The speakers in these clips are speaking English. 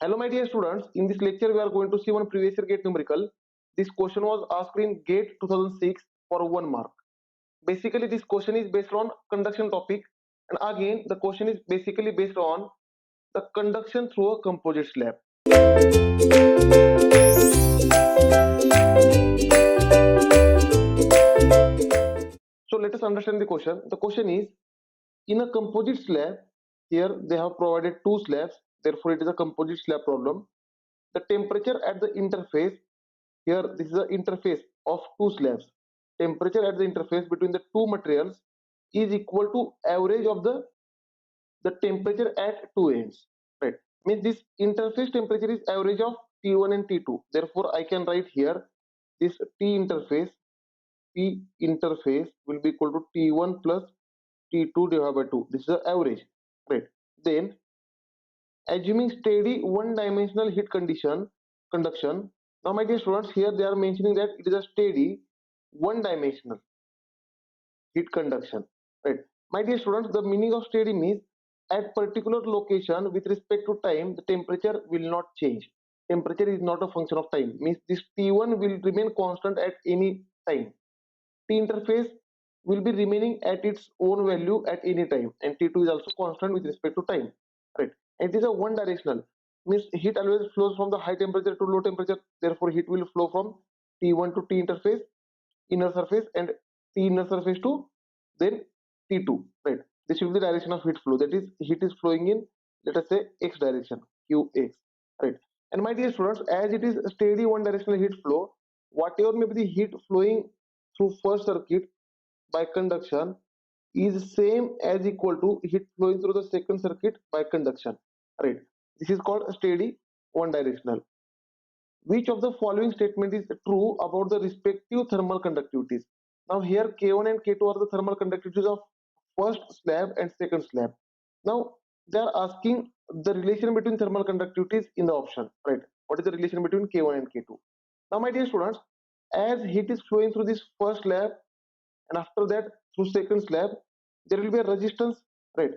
Hello my dear students, in this lecture we are going to see one previous year GATE numerical. This question was asked in GATE 2006 for 1 mark. Basically this question is based on conduction topic, and again the question is basically based on the conduction through a composite slab. So let us understand the question. The question is, in a composite slab, here they have provided two slabs, therefore it is a composite slab problem. The temperature at the interface, here this is the interface of two slabs. Temperature at the interface between the two materials is equal to average of the temperature at two ends, right? Means this interface temperature is average of T1 and T2. Therefore I can write here this T interface will be equal to T1 plus T2 divided by 2. This is the average, right? Then assuming steady one-dimensional heat conduction. Now, my dear students, here they are mentioning that it is a steady one-dimensional heat conduction, right? My dear students, the meaning of steady means at particular location with respect to time, the temperature will not change. Temperature is not a function of time. Means this T1 will remain constant at any time. T interface will be remaining at its own value at any time, and T2 is also constant with respect to time, right? And it is a one directional, means heat always flows from the high temperature to low temperature. Therefore heat will flow from T1 to T interface inner surface, and T inner surface to then T2, right? This will be the direction of heat flow, that is heat is flowing in, let us say, x direction, qx, right? And my dear students, as it is a steady one directional heat flow, whatever may be the heat flowing through first circuit by conduction is same as equal to heat flowing through the second circuit by conduction, right? This is called steady one directional. Which of the following statement is true about the respective thermal conductivities? Now here K1 and K2 are the thermal conductivities of first slab and second slab. Now they are asking the relation between thermal conductivities in the option, right? What is the relation between K1 and K2? Now my dear students, as heat is flowing through this first slab and after that through second slab, there will be a resistance, right?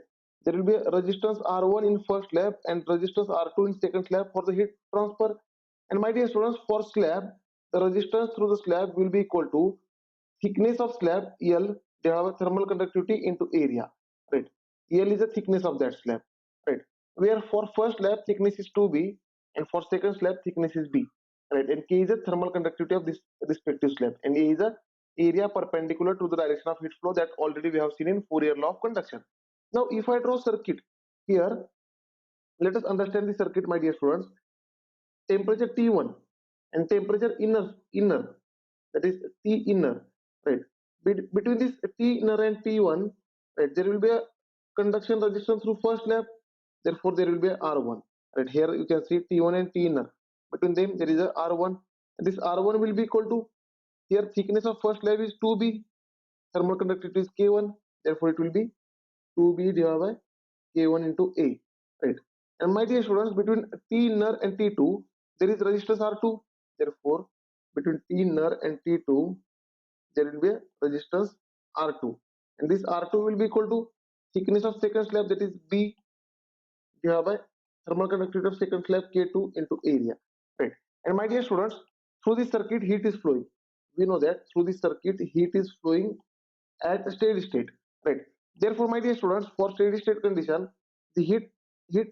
There will be a resistance R1 in first slab and resistance R2 in second slab for the heat transfer. And my dear students, for slab, the resistance through the slab will be equal to thickness of slab L, they have a thermal conductivity into area, right? L is the thickness of that slab, right? Where for first slab thickness is 2b and for second slab thickness is b, right? And K is the thermal conductivity of this respective slab, and A is the area perpendicular to the direction of heat flow that already we have seen in Fourier law of conduction. Now if I draw circuit here, let us understand the circuit, my dear students. Temperature T1 and temperature inner, that is T inner, right? Between this T inner and T1, right, there will be a conduction resistance through first slab, therefore there will be a R1, right? Here you can see T1 and T inner, between them there is a R1, and this R1 will be equal to, here thickness of first slab is 2b, thermal conductivity is K1, therefore it will be 2b divided by K1 into A, right? And my dear students, between T inner and T2 there is resistance R2, therefore between T inner and T2 there will be a resistance R2, and this R2 will be equal to thickness of second slab, that is B, divided by thermal conductivity of second slab K2 into area, right? And my dear students, through this circuit heat is flowing. We know that through this circuit heat is flowing at a steady state, right? Therefore my dear students, for steady state condition, the heat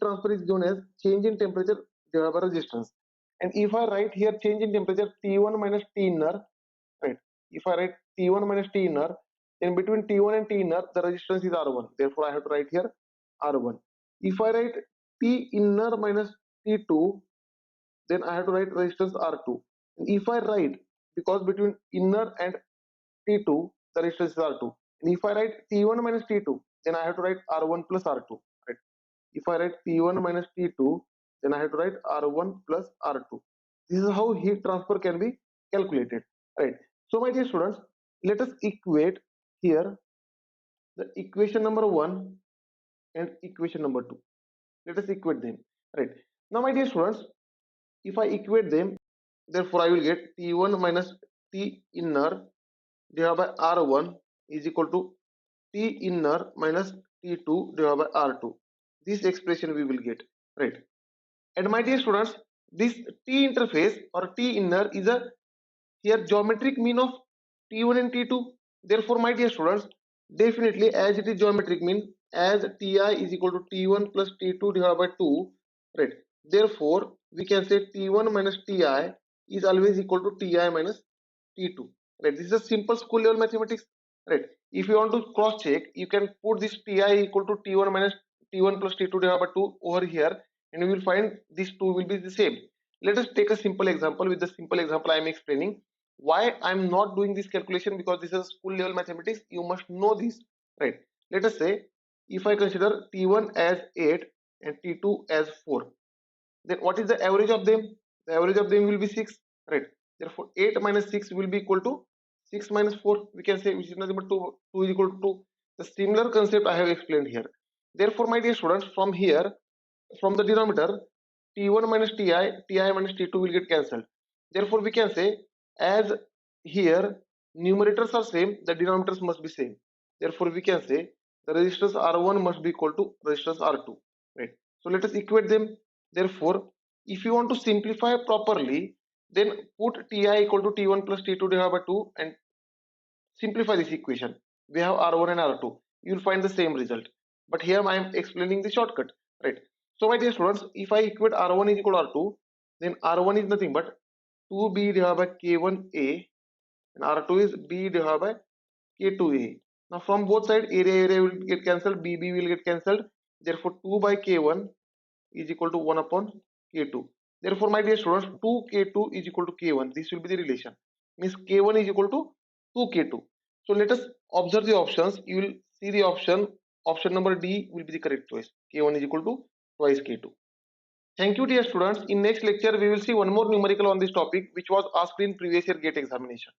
transfer is given as change in temperature divided by resistance. And if I write here change in temperature T1 minus T inner, right? If I write T1 minus T inner, then between T1 and T inner the resistance is R1, therefore I have to write here R1. If I write T inner minus T2, then I have to write resistance R2. And if I write, because between inner and T2 the resistance is R2, and if I write T1 minus T2, then I have to write R1 plus R2, right? If I write T1 minus T2, then I have to write R1 plus R2. This is how heat transfer can be calculated, right? So my dear students, let us equate here the equation number 1 and equation number 2. Let us equate them, right? Now my dear students, if I equate them, therefore I will get T1 minus T inner divided by R1 is equal to T inner minus T2 divided by R2. This expression we will get, right? And my dear students, this T interface or T inner is a here geometric mean of T1 and T2. Therefore, my dear students, definitely as it is geometric mean, as Ti is equal to T1 plus T2 divided by 2, right? Therefore, we can say T1 minus Ti is always equal to Ti minus T2, right? This is a simple school level mathematics, right? If you want to cross check, you can put this Ti equal to T1 minus T1 plus T2 divided by 2 over here, and you will find these two will be the same. Let us take a simple example. With the simple example I am explaining why I'm not doing this calculation, because this is school level mathematics. You must know this, right? Let us say if I consider T1 as 8 and T2 as 4, then what is the average of them? The average of them will be 6, right? Therefore 8 minus 6 will be equal to 6 minus 4, we can say, which is nothing but 2. 2 is equal to 2. The similar concept I have explained here. Therefore, my dear students, from here, from the denominator, T1 minus Ti minus T2 will get cancelled. Therefore, we can say, as here numerators are same, the denominators must be same. Therefore, we can say the resistance R1 must be equal to resistance R2, right? So let us equate them. Therefore, if you want to simplify properly, then put Ti equal to T1 plus T2 divided by 2 and simplify this equation. We have R1 and R2. You will find the same result. But here I am explaining the shortcut, right? So my dear students, if I equate R1 is equal to R2, then R1 is nothing but 2B divided by K1A, and R2 is B divided by K2A. Now from both sides, area will get cancelled, BB will get cancelled. Therefore 2 by K1 is equal to 1 upon K2. Therefore, my dear students, 2K2 is equal to K1. This will be the relation. Means K1 is equal to 2K2. So let us observe the options. You will see the option number D will be the correct choice. K1 is equal to twice K2. Thank you, dear students. In next lecture, we will see one more numerical on this topic, which was asked in previous year GATE examination.